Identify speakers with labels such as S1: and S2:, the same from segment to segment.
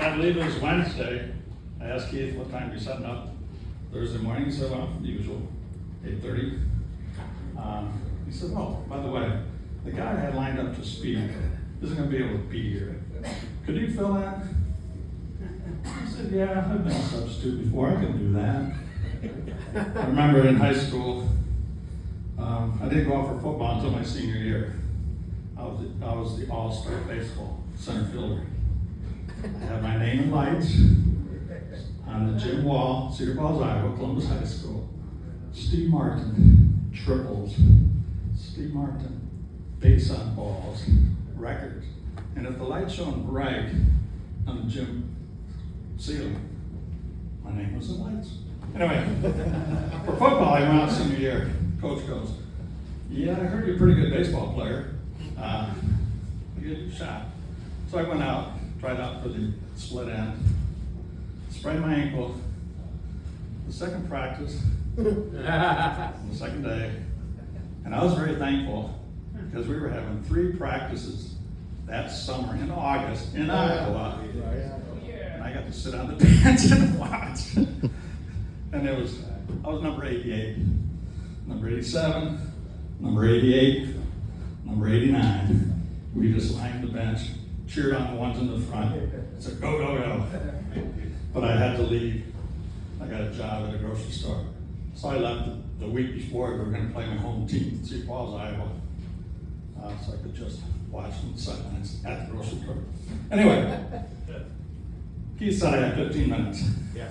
S1: I believe it was Wednesday. I asked Keith what time you're setting up. Thursday morning, he said, well, usual, 8:30. He said, oh, by the way, the guy I had lined up to speak isn't going to be able to be here. Could you fill that? I said, yeah, I've been a substitute before. I can do that. I remember in high school, I didn't go out for football until my senior year. I was the all-star baseball center fielder. I had my name in lights on the gym wall, Cedar Falls, Iowa, Columbus High School. Steve Martin, triples. Steve Martin, base on balls, records. And if the light shone bright on the gym ceiling, my name was in lights. Anyway, for football, I went out senior year. Coach goes, yeah, I heard you're a pretty good baseball player. I'll give you a shot. So I went out, tried out for the split end, sprained my ankle. The second practice, the second day, and I was very thankful because we were having 3 practices that summer in August in Iowa. And I got to sit on the bench and watch. And I was number 88, number 87, number 88, number 89. We just lined the bench, cheered on the ones in the front, said, go, go, go. But I had to leave. I got a job at a grocery store. So I left the week before. We were going to play my home team, Cedar Falls, Iowa. So I could just watch from the sidelines at the grocery store. Anyway, Keith said I had 15 minutes.
S2: Yeah.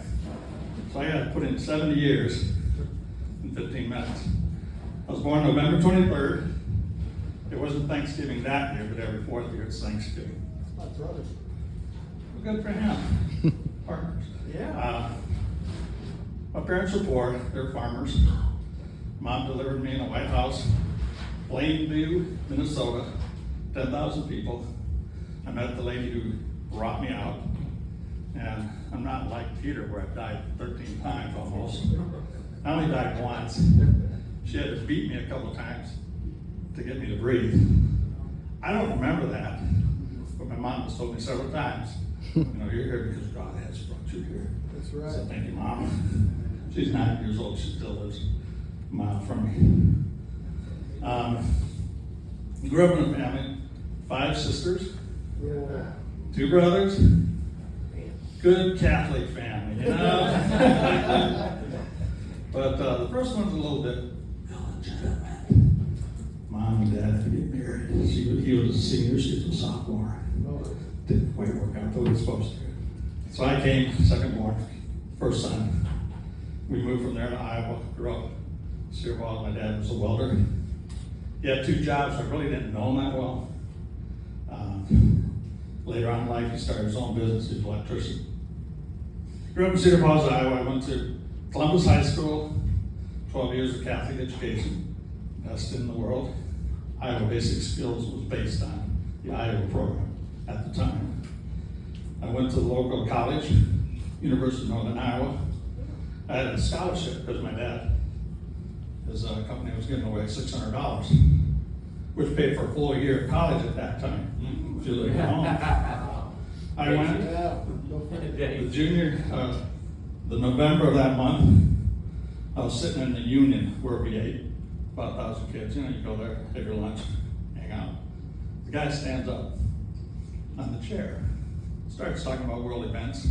S1: So I got to put in 70 years in 15 minutes. I was born November 23rd. It wasn't Thanksgiving that year, but every 4th year it's Thanksgiving.
S2: My brother.
S1: Well, good for him. Partners.
S2: Yeah.
S1: My parents were poor. They're farmers. Mom delivered me in a White House, Plainview, Minnesota, 10,000 people. I met the lady who brought me out. And I'm not like Peter, where I've died 13 times almost. I only died once. She had to beat me a couple times to get me to breathe. I don't remember that, but my mom has told me several times, you know, you're here because God has brought you here.
S2: That's right.
S1: So thank you, Mom. She's 90 years old. She still lives a mile from me. Grew up in a family, 5 sisters,
S2: Yeah.
S1: 2 brothers. Good Catholic family, you know? But the first one's a little bit illegitimate. Mom and Dad had to get married. He was a senior, she was a sophomore. Didn't quite work out the way it was supposed to. So I came, second born, first son. We moved from there to Iowa, grew up in Cedar Falls. My dad was a welder. He had 2 jobs. I really didn't know him that well. Later on in life, he started his own business. He was an electrician. Grew up in Cedar Falls, Iowa. I went to Columbus High School, 12 years of Catholic education, best in the world. Iowa Basic Skills was based on the Iowa program at the time. I went to the local college, University of Northern Iowa. I had a scholarship because my dad, his company was giving away $600, which paid for a full year of college at that time. If you look at home. I went the November of that month, I was sitting in the Union where we ate, about 1,000 kids. You know, you go there, have your lunch, hang out. The guy stands up on the chair, starts talking about world events.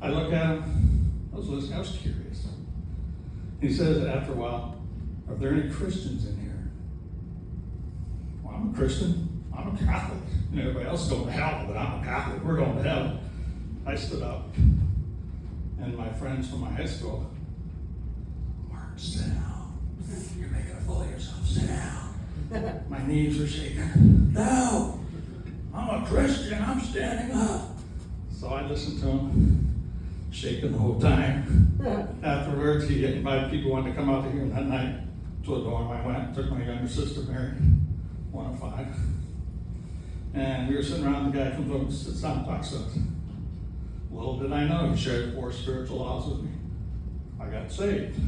S1: I look at him, I was listening, I was curious. He says after a while, are there any Christians in here? Well, I'm a Christian. I'm a Catholic. You know, everybody else is going to hell, but I'm a Catholic. We're going to hell. I stood up, and my friends from my high school, Mark, sit down. You're making a fool of yourself. Sit down. My knees were shaking. No, I'm a Christian. I'm standing up. So I listened to him, shaking the whole time. Afterwards, he invited people who wanted to come out to hear him that night to a dorm. I went, took my younger sister, Mary, 1 of 5. And we were sitting around, the guy comes over and sits down and talks to us. Little did I know, he shared 4 spiritual laws with me. I got saved.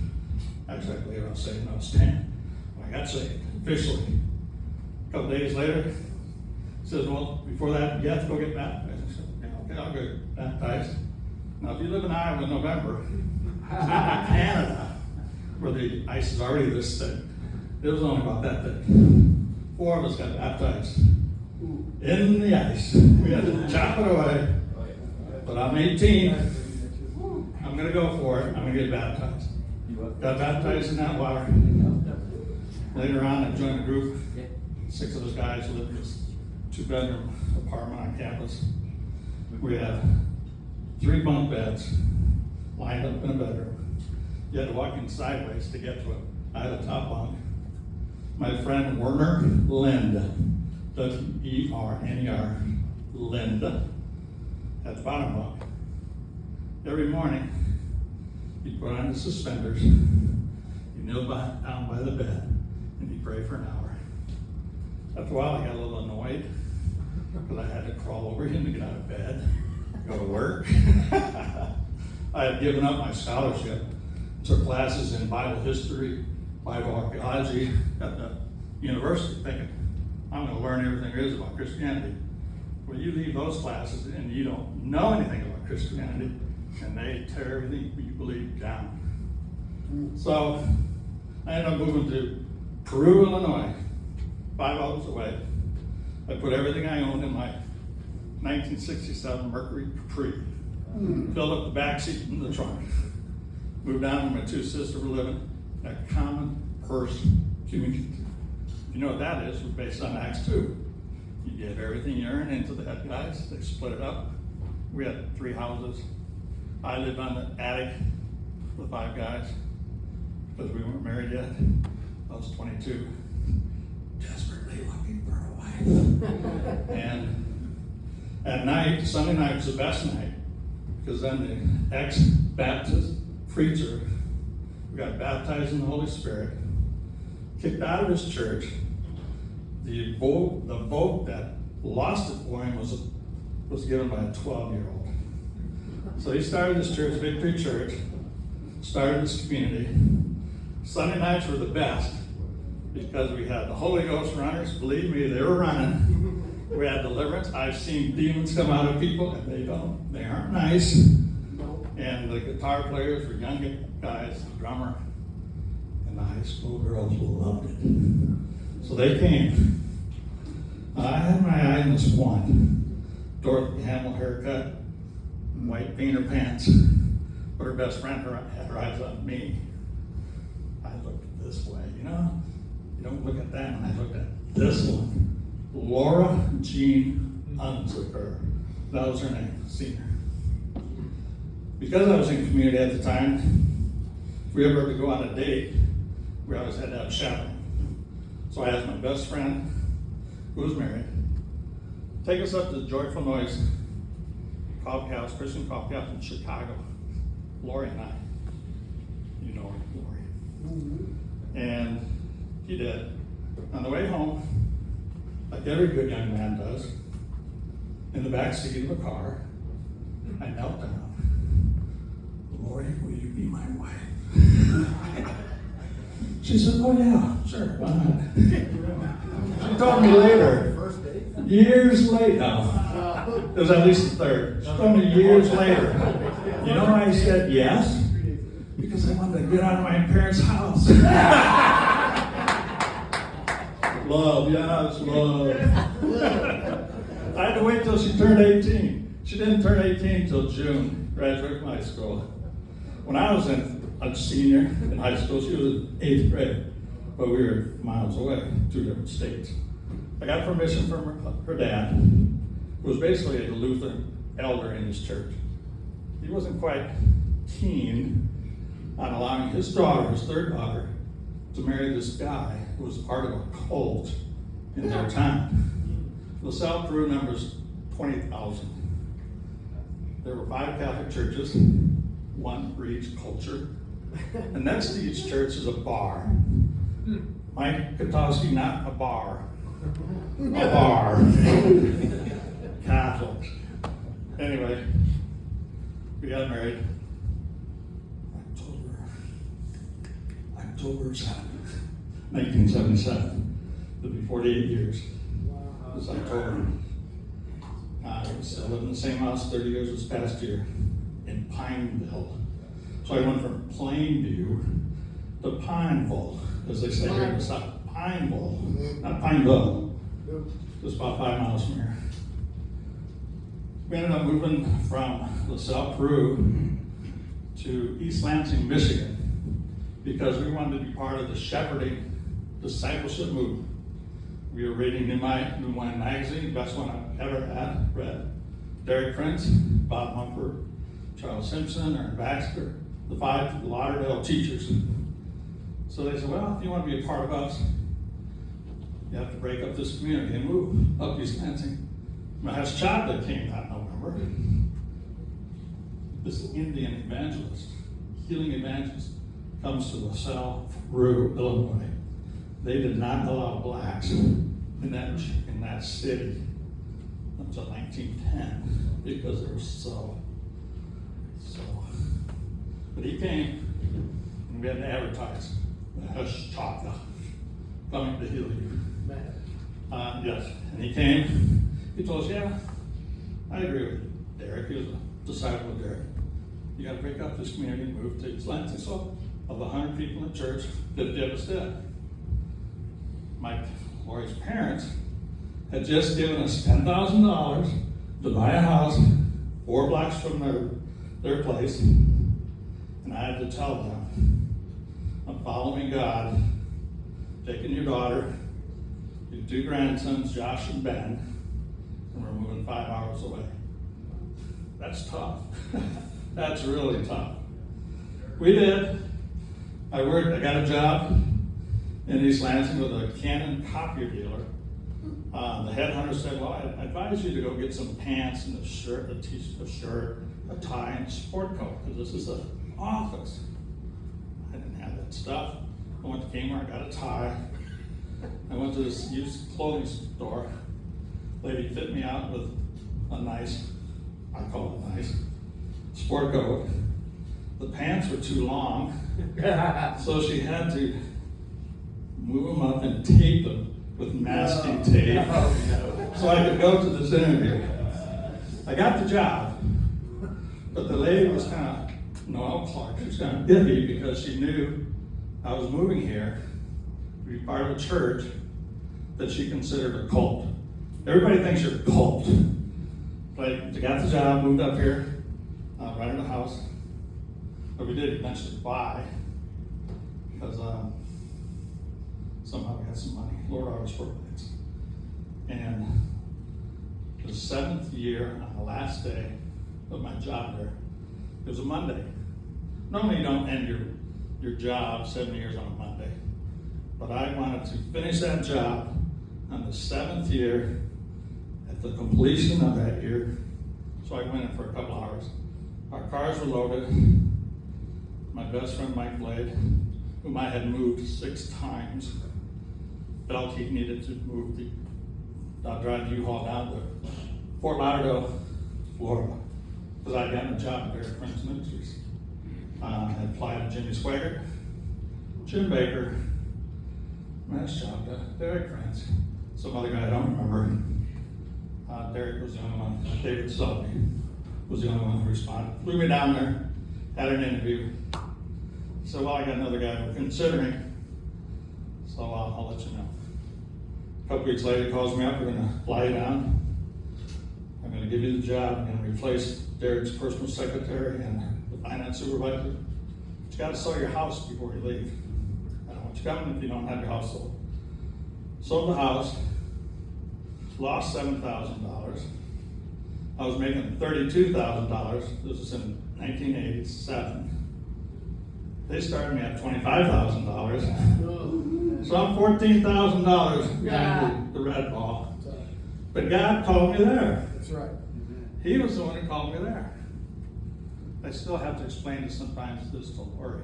S1: Actually, I believe I was saved when I was 10. I got saved, officially. A couple days later, he says, well, before that, you have to go get baptized. I said, yeah, I'll get baptized. Now, if you live in Iowa in November, it's not like Canada, where the ice is already this thick. It was only about that thick. 4 of us got baptized in the ice. We had to chop it away. But I'm 18. I'm going to go for it. I'm going to get baptized. Got baptized in that water. Later on, I joined a group. 6 of us guys lived in this 2-bedroom apartment on campus. We had 3 bunk beds lined up in a bedroom. You had to walk in sideways to get to it. I had a top bunk. My friend Werner Lind, W-E-R-N-E-R, Lind, at the bottom bunk. Every morning, he'd put on his suspenders, he'd kneel down by the bed, and he'd pray for an hour. After a while, I got a little annoyed because I had to crawl over him to get out of bed, go to work. I had given up my scholarship, took classes in Bible history, Bible archaeology at the university, thinking, I'm going to learn everything there is about Christianity. Well, you leave those classes and you don't know anything about Christianity, and they tear everything you believe down. So I ended up moving to Peru, Illinois, 5 hours away. I put everything I owned in my 1967 Mercury Capri, filled up the back seat in the trunk, moved down where my 2 sisters were living, that common purse community. You know what that is? It was based on Acts 2. You give everything you earn into the head guys, they split it up. We had 3 houses. I lived on the attic with 5 guys because we weren't married yet. I was 22, desperately looking for a wife. And at night, Sunday night was the best night because then the ex-Baptist preacher who got baptized in the Holy Spirit, kicked out of his church. The vote that lost it for him was given by a 12-year-old. So he started this church, Victory Church, started this community. Sunday nights were the best because we had the Holy Ghost runners. Believe me, they were running. We had deliverance. I've seen demons come out of people, and they aren't nice. And the guitar players were young guys, the drummer, and the high school girls loved it. So they came. I had my eye on this one, Dorothy Hamill haircut, white painter pants, but her best friend had her eyes on me. I looked this way, you don't look at that one. I looked at this one, Laura Jean Unzucker. That was her name, senior. Because I was in community at the time, if we ever had to go on a date, we always had to have chaperone. So I asked my best friend, who was married, take us up to the Joyful Noise coffee house, Christian coffee house in Chicago. Lori and I, you know Lori. And he did. On the way home, like every good young man does, in the back seat of a car, I knelt down. Lori, will you be my wife? She said, oh yeah, sure, why not? She told me later, years later, no, it was at least the third. She told me years later, you know why I said yes? Because I wanted to get out of my parents' house. Love, yes, love. I had to wait till she turned 18. She didn't turn 18 till June, graduated from high school. When I was a senior in high school, she was in 8th grade, but we were miles away, 2 different states. I got permission from her dad, who was basically a Lutheran elder in his church. He wasn't quite keen on allowing his daughter, his 3rd daughter, to marry this guy who was part of a cult in their town. LaSalle, Peru numbers 20,000. There were 5 Catholic churches, 1 for each culture. And next to each church is a bar. Mike Katowski, not a bar. A bar. Catholics. Anyway, we got married October 7th, 1977. It'll be 48 years. This October. I lived in the same house 30 years this past year in Pineville. So I went from Plainview to Pineville, as they say here in the South. Pineville, not Pineville. Just about 5 miles from here. We ended up moving from LaSalle, Peru to East Lansing, Michigan, because we wanted to be part of the shepherding discipleship movement. We were reading New Wine Magazine, the best one I've ever read. Derek Prince, Bob Mumford, Charles Simpson, Aaron Baxter, the 5 Lauderdale teachers. So they said, well, if you want to be a part of us, you have to break up this community and move up East Lansing. Mahesh Chavda came that November. This Indian evangelist, healing evangelist, comes to LaSalle, Peru, Illinois. They did not allow blacks in that city until 1910 because they were so. But he came, and we had to advertise. Mahesh Chavda coming to heal you. Yes, and he came. He told us, yeah, I agree with Derek. He was a disciple of Derek. You got to break up this community and move to East Lansing. So, of the 100 people in the church, 50 of us did. Lori's parents had just given us $10,000 to buy a house 4 blocks from their place. And I had to tell them, I'm following God, taking your daughter, your 2 grandsons, Josh and Ben, and we're moving 5 hours away. That's tough. That's really tough. We did. I got a job in East Lansing with a Canon copier dealer. The headhunter said, well, I advise you to go get some pants and a shirt, a tie, and a sport coat, because this is an office. I didn't have that stuff. I went to Kmart, got a tie. I went to this used clothing store. Lady fit me out with a nice, I call it nice, sport coat. The pants were too long, so she had to move them up and tape them with masking tape so I could go to this interview. I got the job, but the lady was kind of, Noelle Clark, she was kind of iffy because she knew I was moving here to be part of a church that she considered a cult. Everybody thinks you're a cult. But I got the job, moved up here, rented a house. But we did eventually buy because somehow we had some money. Lord always provides. And the 7th year, on the last day of my job there, it was a Monday. Normally you don't end your job 7 years on a Monday. But I wanted to finish that job on the 7th year at the completion of that year. So I went in for a couple hours. Our cars were loaded. My best friend Mike Blade, whom I had moved 6 times, felt he needed to move drive the U-Haul down to Fort Lauderdale, Florida, because I'd gotten a job there at Prince Ministries. I had applied to Jimmy Swaggart, Jim Baker, Mahesh Chavda, Derek Prince, some other guy I don't remember. Derek was the only one. David Sully was the only one who responded. Flew me down there, had an interview. So, well, I got another guy we're considering, so I'll let you know. A couple weeks later, he calls me up. We're going to fly you down. I'm going to give you the job. I'm going to replace Derek's personal secretary and the finance supervisor. But you got to sell your house before you leave. I don't want you coming if you don't have your house sold. Sold the house, lost $7,000. I was making $32,000. This was in 1987. They started me at $25,000. So I'm $14,000 down the red ball. But God called me there.
S2: That's right.
S1: He was the one who called me there. I still have to explain sometimes this to Lori.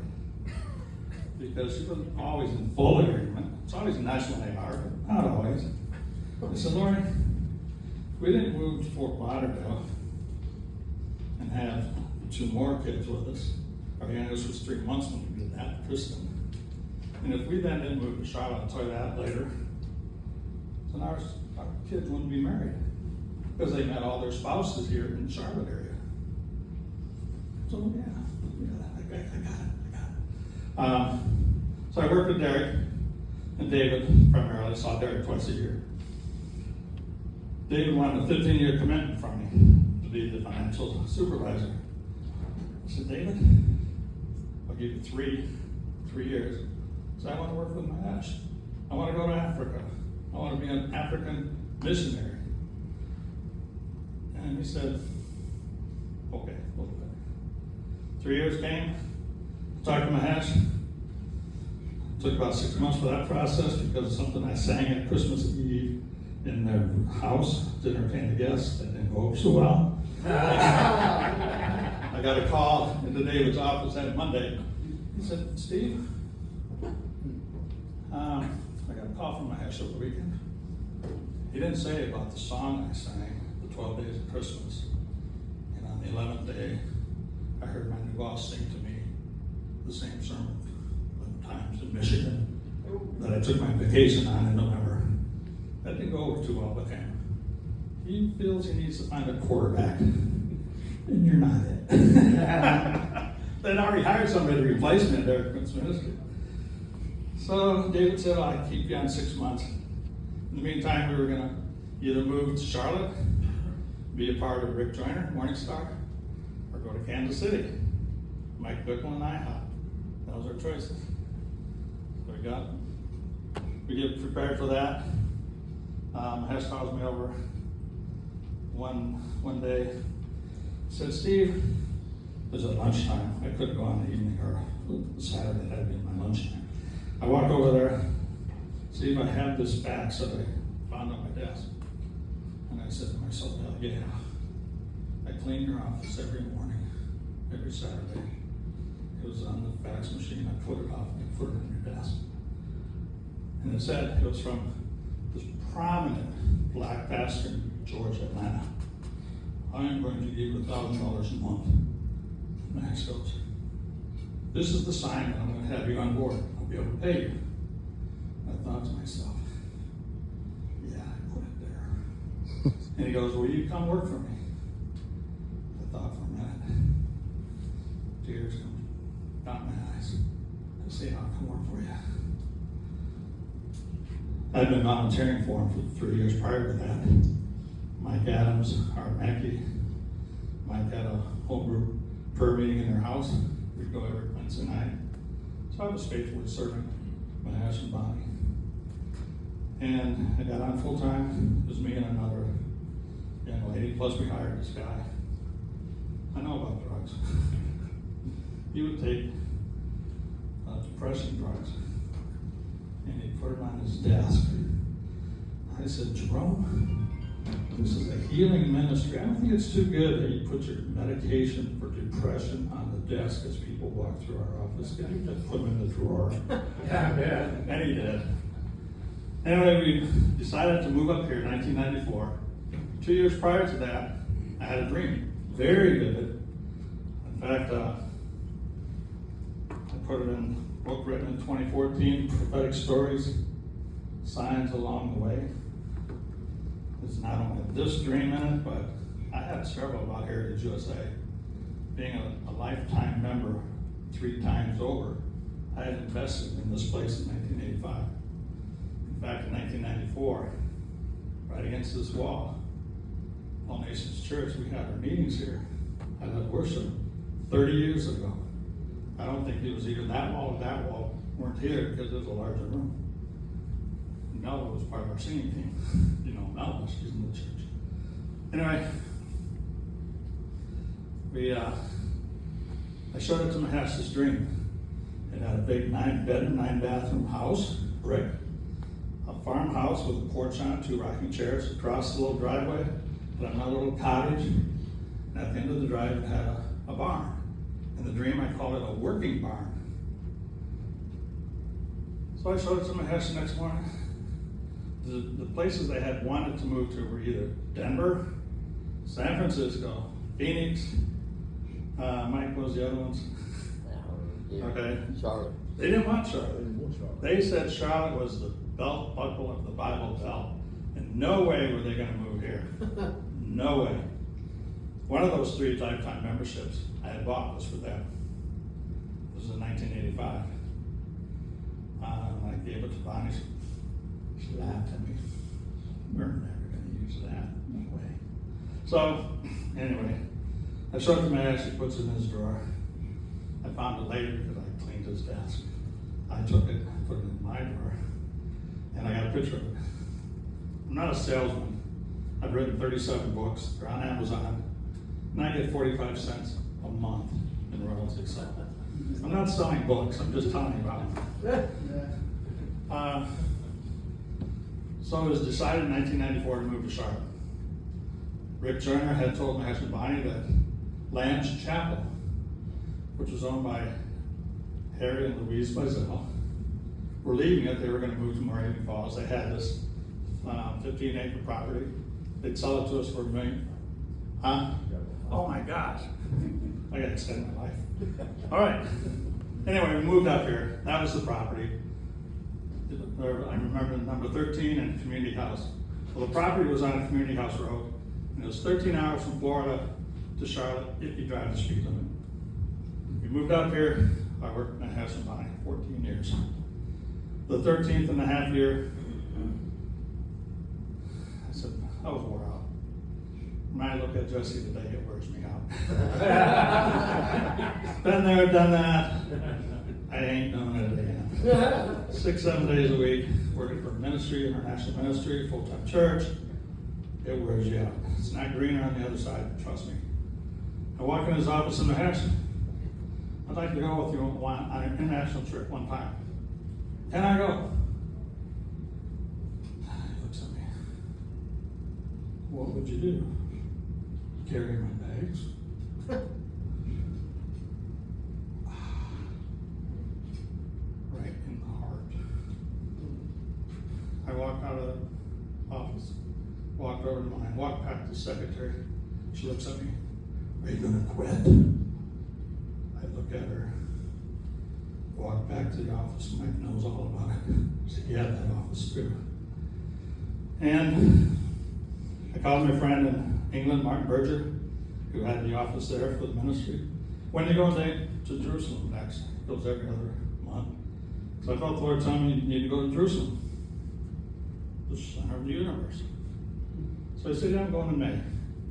S1: Because she wasn't always in full agreement. It's always nice when they are, but not always. I said, Lori, we didn't move to Fort Lauderdale and have 2 more kids with us. Our youngest was 3 months when we did that, Kristen. And if we then didn't move to Charlotte, I'll tell you that later, then our kids wouldn't be married. because they met all their spouses here in the Charlotte area. So yeah, I got it. So I worked with Derek and David primarily. Saw Derek twice a year. David wanted a 15-year commitment from me to be the financial supervisor. I said, David, I'll give you three years. So I want to work with Mahesh. I want to go to Africa. I want to be an African missionary. And he said, okay, we'll do it. 3 years came, talked to Mahesh. Took about 6 months for that process because of something I sang at Christmas Eve in their house to entertain the guests. That didn't go over so well. I got a call into David's office that Monday. He said, Steve, I got a call from Mahesh over the weekend. He didn't say about the song I sang, the 12 Days of Christmas. And on the 11th day, I heard my new boss sing to me the same sermon 11 times in Michigan that I took my vacation on in November. That didn't go over too well with him. He feels he needs to find a quarterback, and you're not it. They'd already hired somebody to replace me there at Prince Ministries. So David said, I'll keep you on 6 months. In the meantime, we were going to either move to Charlotte, be a part of Rick Joyner, Morning Star, or go to Kansas City. Mike Bickle and Ahava. Those are choices. So we get prepared for that. Mahesh calls me over one day. Said, Steve, it was at lunchtime. I couldn't go on the evening or Saturday. That'd be my lunchtime. I walk over there. Steve, I have this fax that I found on my desk. And I said to myself, yeah, I clean your office every morning, every Saturday. It was on the fax machine. I put it off and put it on your desk. And it said, it was from this prominent black pastor in Georgia, Atlanta. I am going to give you $1,000 a month. Max goes, this is the sign that I'm going to have you on board. I'll be able to pay you. I thought to myself, yeah, I put it there. And he goes, will you come work for me? I thought for a minute. Tears come down my eyes. I say, I'll come work for you. I'd been volunteering for him for 3 years prior to that. Mike Adams, Art Mackey, Mike had a whole group prayer meeting in their house. We'd go every Wednesday night. So I was faithfully serving Mahesh and Bonnie. And I got on full time. It was me and another young lady, plus we hired this guy. I know about drugs. He would take depression drugs and he'd put it on his desk. I said, Jerome, this is a healing ministry. I don't think it's too good that you put your medication for depression on the desk as people walk through our office. Can you just put them in the drawer? Yeah. And he did. Anyway, we decided to move up here in 1994. 2 years prior to that, I had a dream. Very vivid. In fact, I put it in a book written in 2014, Prophetic Stories, Signs Along the Way. It's not only this dream in it, but I had several about Heritage USA. Being a lifetime member 3 times over, I had invested in this place in 1985. In fact, in 1994, right against this wall, All Nations Church, we had our meetings here. I led worship 30 years ago. I don't think it was either that wall or that wall weren't here because it was a larger room. Melba was part of our singing team. You know, Melba, she's in the church. Anyway, I showed it to Mahesh this dream. It had a big 9-bedroom, 9-bathroom house, brick, a farmhouse with a porch on it, 2 rocking chairs across the little driveway, had another little cottage, and at the end of the drive it had a barn. In the dream I called it a working barn. So I showed it to Mahesh the next morning. The places they had wanted to move to were either Denver, San Francisco, Phoenix, Mike was the other ones.
S3: Yeah.
S1: Okay.
S3: Charlotte.
S1: They didn't want Charlotte. They said Charlotte was the belt buckle of the Bible Belt. In no way were they going to move here. No way. One of those 3 lifetime memberships I had bought was for them. This was in 1985. I gave it to Bonnie. She laughed at me. We're never going to use that. No way. So, anyway, I showed it to Mahesh. He puts it in his drawer. I found it later because I cleaned his desk. I took it, put it in my drawer, and I got a picture of it. I'm not a salesman. I've written 37 books. They're on Amazon, and I get 45 cents a month in royalties. So I'm not selling books. I'm just telling you about them. So it was decided in 1994 to move to Charlotte. Rick Joyner had told Mahesh and Bonnie that Lamb's Chapel, which was owned by Harry and Louise Bizel, were leaving it. They were going to move to Moravian Falls. They had this 15-acre property. They'd sell it to us for $1 million. Huh? Oh my gosh. I got to extend my life. All right. Anyway, we moved up here. That was the property. I remember number 13 and community house. Well, the property was on a community house road, and it was 13 hours from Florida to Charlotte if you drive the speed limit. We moved up here. I worked in Mahesh and Bonnie 14 years. The 13th and a half year, I said, I was wore out. When I look at Jesse today, it wears me out. Been there, done that. I ain't doing it again. 6-7 days a week, working for ministry, international ministry, full-time church. It wears you out. It's not greener on the other side, trust me. I walk in his office in Mahesh. I'd like to go with you on an international trip one time. Can I go? He looks at me. What would you do? Carry my bags? Right in the heart. I walked out of the office, walked over to mine, walked back to the secretary. She looks at me. Are you going to quit? I look at her, walk back to the office. Mike knows all about it. I said, yeah, that office too. And I called my friend in England, Martin Berger, who had the office there for the ministry. When are you going to Jerusalem next? He goes every other month. So I felt the Lord telling me you need to go to Jerusalem, the center of the universe. So I said, yeah, I'm going in May.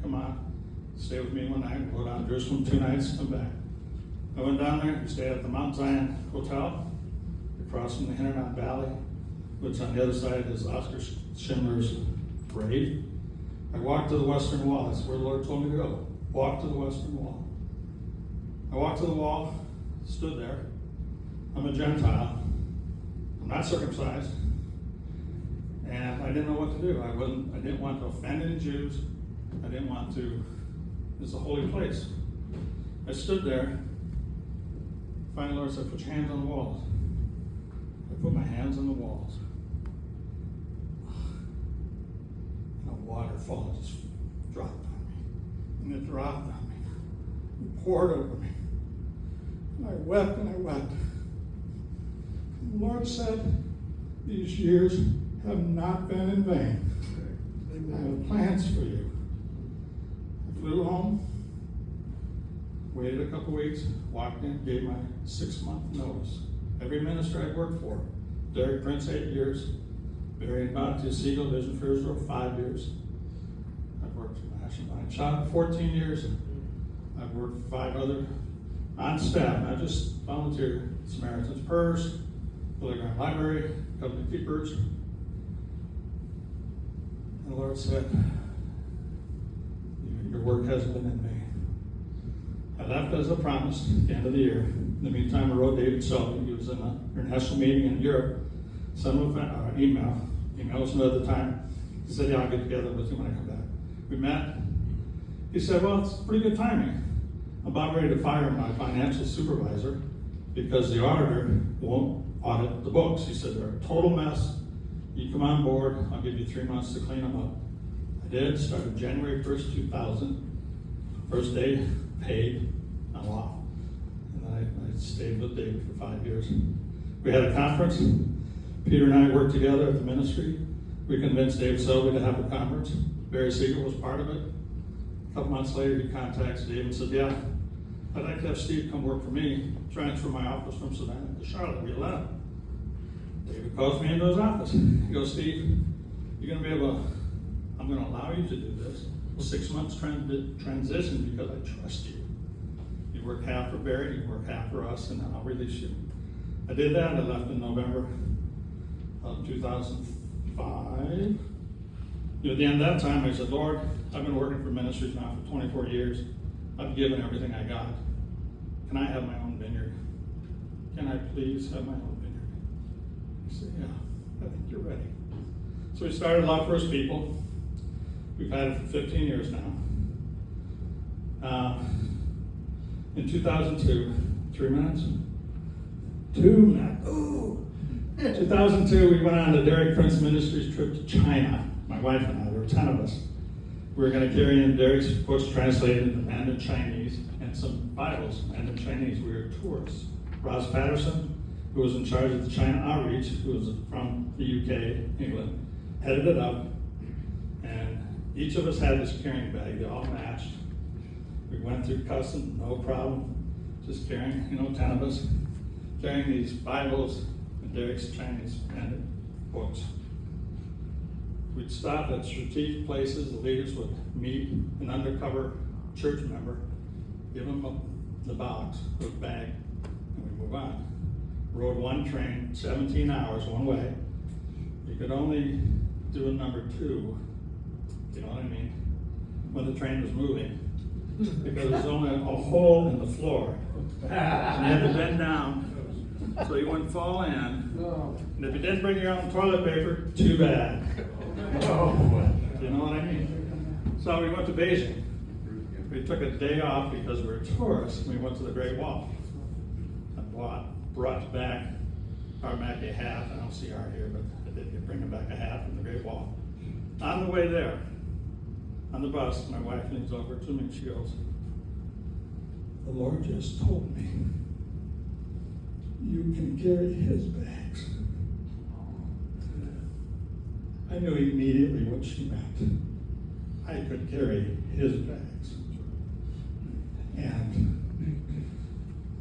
S1: Come on, stay with me one night. We'll go down to Jerusalem 2 nights, come back. I went down there, we stayed at the Mount Zion Hotel, across from the Hinterland Valley, which on the other side is Oscar Schindler's grave. I walked to the Western Wall. That's where the Lord told me to go. Walk to the Western Wall. I walked to the wall, stood there. I'm a Gentile. I'm not circumcised. And I didn't know what to do. I didn't want to offend any Jews. I didn't want to. It's a holy place. I stood there. Finally, the Lord said, put your hands on the walls. I put my hands on the walls. And a waterfall just dropped on me. And it dropped on me. It poured over me. And I wept and I wept. And the Lord said, these years have not been in vain. I have plans for you. I flew home, waited a couple weeks, walked in, gave my 6-month notice. Every minister I worked for, Derek Prince 8 years, Barry Batya Segal, Vision for Israel 5 years. I've worked for Mahesh Bonnie Chavda 14 years. I've worked for 5 other on staff, not just volunteer. Samaritan's Purse, Billy Graham Library, Covenant Keepers. And the Lord said, your work hasn't been in vain. I left as I promised at the end of the year. In the meantime, I wrote David Selby. He was in an international meeting in Europe. Sent him an email. Email was at the time. He said, yeah, I'll get together with you when I come back. We met. He said, well, it's pretty good timing. I'm about ready to fire my financial supervisor because the auditor won't audit the books. He said, they're a total mess. You come on board, I'll give you 3 months to clean them up. I did, started January 1st, 2000. First day, paid, I'm off. And then I stayed with David for 5 years. We had a conference. Peter and I worked together at the ministry. We convinced David Selby to have a conference. Barry Segal was part of it. A couple months later, he contacts Dave and said, yeah, I'd like to have Steve come work for me, transfer my office from Savannah to Charlotte. We let him. David calls me into his office. He goes, Steve, you're going to be able, I'm going to allow you to do this. 6 months transition because I trust you. You work half for Barry, you work half for us, and then I'll release you. I did that. I left in November of 2005. At the end of that time, I said, Lord, I've been working for ministries now for 24 years. I've given everything I got. Can I have my own vineyard? Can I please have my own vineyard? He said, yeah, I think you're ready. So we started Love First People. We've had it for 15 years now. In 2002, 3 minutes? 2 minutes. Ooh. 2002, we went on the Prince Ministries trip to China. My wife and I, there were 10 of us. We were going to carry in Derek's books translated into Mandarin Chinese and some Bibles, Mandarin Chinese. We were tourists. Ross Patterson, who was in charge of the China outreach, who was from the UK, England, headed it up. And each of us had this carrying bag. They all matched. We went through customs, no problem. Just carrying, 10 of us, carrying these Bibles and Derek's Chinese Mandarin books. We'd stop at strategic places. The leaders would meet an undercover church member, give them the box, the bag, and we move on. Rode one train, 17 hours one way. You could only do a number 2, you know what I mean, when the train was moving, because there's only a hole in the floor. And you had to bend down so you wouldn't fall in. And if you didn't bring your own toilet paper, too bad. You know what I mean? So we went to Beijing. We took a day off because we were tourists. We went to the Great Wall. I brought back our Mackie hat. I don't see our here, but I did bring back a hat from the Great Wall. On the way there, on the bus, my wife leans over to me and she goes, the Lord just told me you can carry his bags. I knew immediately what she meant. I could carry his bags. And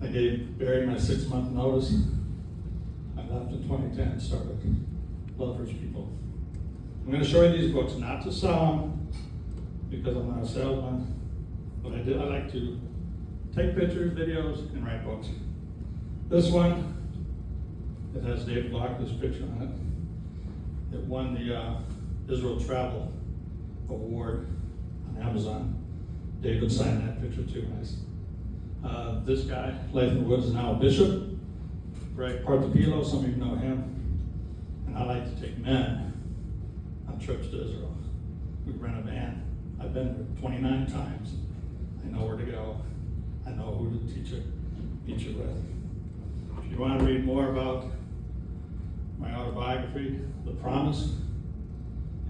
S1: I gave Barry my 6-month notice. I left in 2010, started Love First People. I'm going to show you these books, not to sell them, because I'm not a salesman, but I like to take pictures, videos, and write books. This one, it has David Lockle's picture on it. It won the Israel Travel Award on Amazon. David signed that picture too, nice. This guy, Lathan Woods, is now a bishop. Greg Partapilo, some of you know him. And I like to take men on trips to Israel. We rent a van. I've been there 29 times. I know where to go. I know who to teach it with. If you want to read more about my autobiography, The Promise,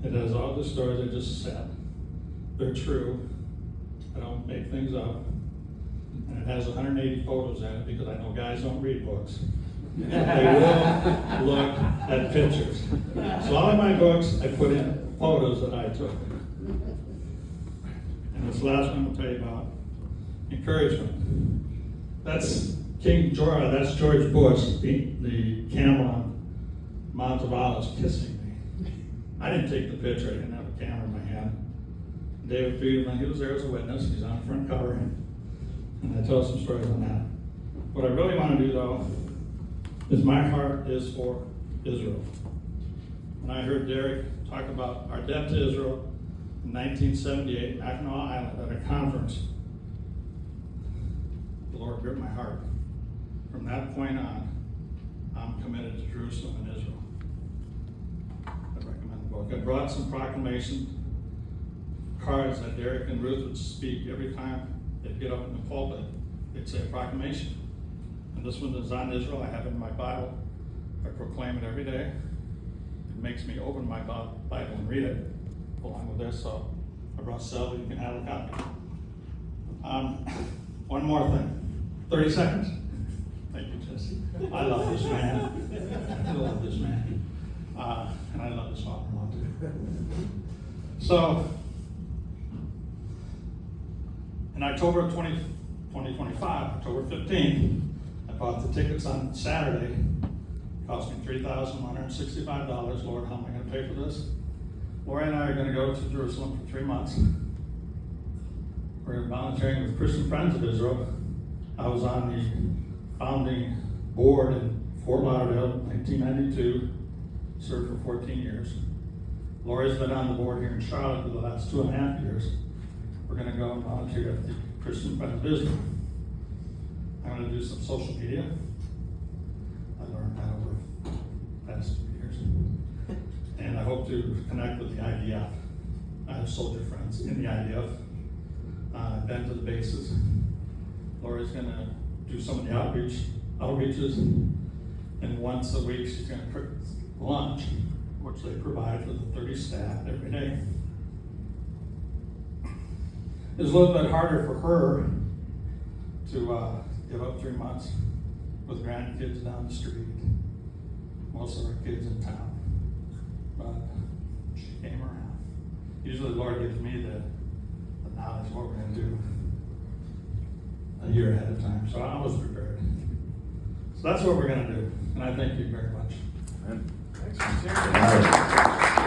S1: it has all the stories I just said. They're true. I don't make things up. And it has 180 photos in it because I know guys don't read books. They will look at pictures. So all of my books, I put in photos that I took. And this last one I'll tell you about, encouragement. That's King George, that's George Bush, the camel on Mount of Olives kissing me. I didn't take the picture, I didn't have a camera in my hand. David Friedman, he was there as a witness, he's on the front cover, and I tell some stories on that. What I really want to do though, is my heart is for Israel. When I heard Derek talk about our debt to Israel in 1978 in Mackinac Island at a conference, the Lord gripped my heart. From that point on, I'm committed to Jerusalem and Israel. I recommend the book. I brought some proclamation cards that Derek and Ruth would speak every time they'd get up in the pulpit. They'd say a proclamation. And this one is on Israel. I have it in my Bible. I proclaim it every day. It makes me open my Bible and read it along with this. So I brought several. You can have a copy. One more thing. 30 seconds. Thank you, Jesse. I love this man. I love this man. And I love this father-in-law too. So, In October of 2025, October 15th, I bought the tickets on Saturday. It cost me $3,165. Lord, how am I going to pay for this? Lori and I are going to go to Jerusalem for 3 months. We're volunteering with Christian Friends of Israel. I was on the founding board in Fort Lauderdale, 1992, served for 14 years. Lori's been on the board here in Charlotte for the last 2.5 years. We're going to go and volunteer at the Christian Friends of Israel. I'm going to do some social media. I learned that over the past 2 years. And I hope to connect with the IDF. I have soldier friends in the IDF. I've been to the bases. Lori's going to do some of the outreaches, and once a week she's going to cook lunch, which they provide for the 30 staff every day. It's a little bit harder for her to give up 3 months with grandkids down the street. Most of our kids in town, but she came around. Usually the Lord gives me the knowledge of what we're going to do a year ahead of time, so I was prepared. So that's what we're going to do, and I thank you very much.
S3: Amen.
S2: Thanks for sharing.